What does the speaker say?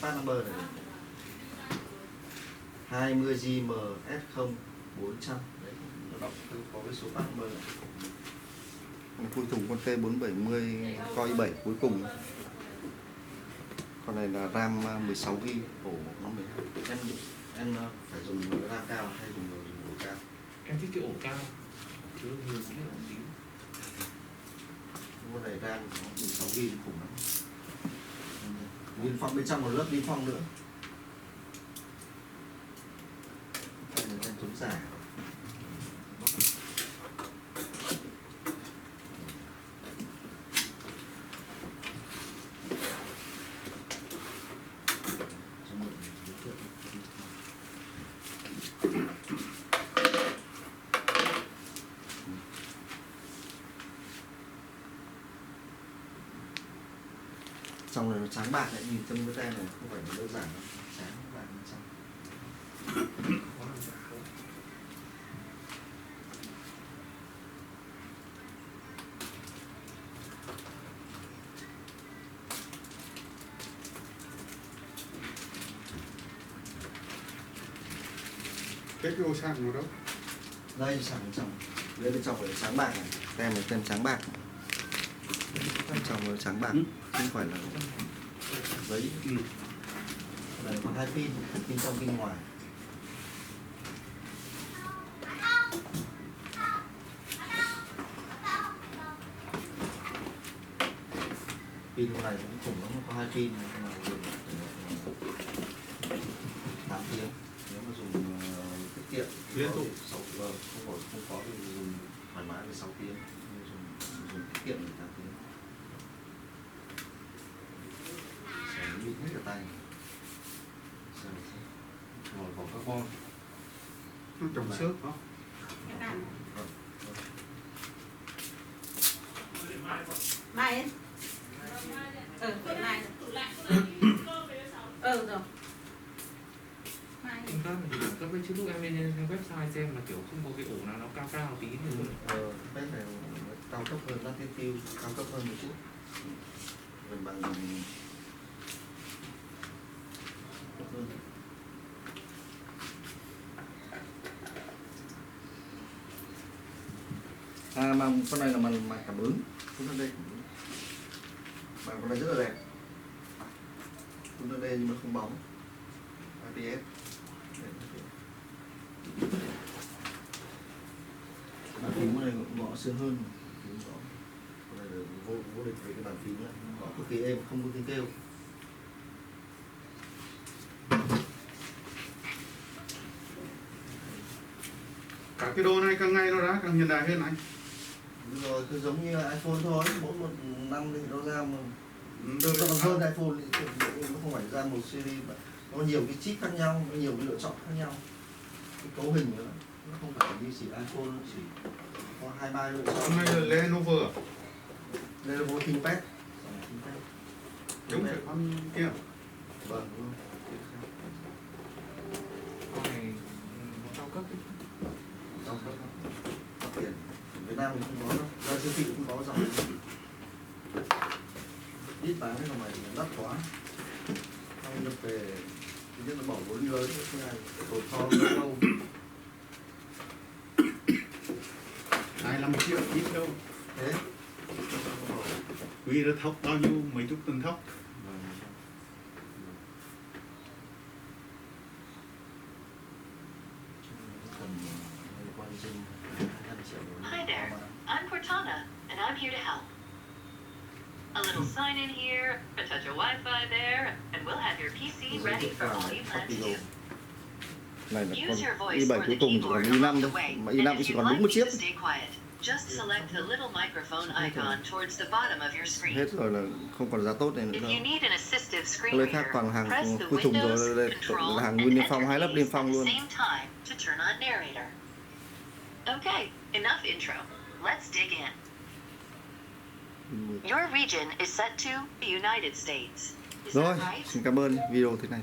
part number này, 20gb S0400. Đấy, nó đọc có cái số part number này. Cuối thùng con T470 Core i7 cuối cùng. Con này là RAM 16GB. Ổ nó mới. Em phải dùng RAM cao hay dùng ổ cao? Em thích cái ổ cao, chứ nhiều dữ liệu tí. Con này RAM nó 16GB khủng lắm. Pin phong bên trong một lớp pin phong nữa. Đây là tem chống giả. Trong này nó trắng bạc lại, nhìn trong cái tem này không phải là đơn giản đâu, trắng bạc bên trong. Cái ô sạc nó đâu? Đây sạc bên trong, đây bên trong phải trắng bạc này, tem này tem trắng bạc. Bên trong nó trắng bạc, không phải là giấy. Đây có 2 pin, pin trong pin ngoài. Pin này cũng khủng lắm, có 2 pin, nhưng mà dùng 8 tiếng. Nếu mà dùng tiết kiệm liên tục 6 giờ, không có thì dùng thoải mái với 6 tiếng, dùng tiết kiệm thì 8 tiếng. Sẽ nhịn hết cả tay. Ngồi vào carbon. Nó trồng xước không? Mai ấy. Mai. Rồi. Mai. Chúng ta phải đẳng cấp với, chứ lúc em lên website xem là kiểu không có cái ổ nào nó cao cao tí thì cái này cao cấp hơn, nó tiêu tiêu cao cấp hơn một chút. Mình bằng hơn. Mà con này là màn cảm ứng, con đây mà con này rất là đẹp, con đây nhưng mà không bóng, IPS. Bàn phím này gõ sướng hơn, con này là vô địch với cái bàn phím này, gõ cực kỳ êm, không có tiếng kêu. Cả cái đồ này càng ngày nó ra càng hiện đại hơn anh. Rồi cứ giống như iPhone thôi, mỗi một năm thì nó ra một hơn iPhone thì nó không phải ra một series mà có nhiều cái chip khác nhau, có nhiều cái lựa chọn khác nhau. Cái cấu hình nữa, nó không phải như chỉ iPhone, nó chỉ có 2-3 lựa chọn. Con này là Lenovo à? Lenovo ThinkPad. Đúng phải con kia. Vâng, đúng. con này nó cao cấp ấy. Cao cấp đắt tiền. Việt Nam mình không có đâu, ra siêu thị cũng có dòng. Ít bán cái dòng này thì đắt quá. Không nhập về, thứ nhất là bỏ vốn lớn, thứ hai tổ kho lâu. 25 triệu ít đâu. Thế Quy ra thóc bao nhiêu, mấy chục tấn thóc. Hi there, I'm Cortana, and I'm here to help. A little sign in here, a touch of Wi-Fi there, and we'll have your PC ready for all you plan to do. Này là Use your con voice i7 or cuối the cùng chỉ keyboard còn i5 along the thôi, way, mà and i5 if chỉ you'd còn đúng like một me chiếc. to stay quiet, just select the little microphone icon towards the bottom of your screen. Hết rồi là không còn giá tốt này nữa If đâu. you need an assistive screen Nơi khác reader, toàn hàng press the cuối cùng rồi, Windows, đây Control, là hàng and nguyên niêm Enter phong, 2 lớp niêm keys at phong the luôn. same time to turn on narrator. Okay, enough intro. Let's dig in. Your region is set to the United States. Is Rồi, that right? xin cảm ơn video thế này.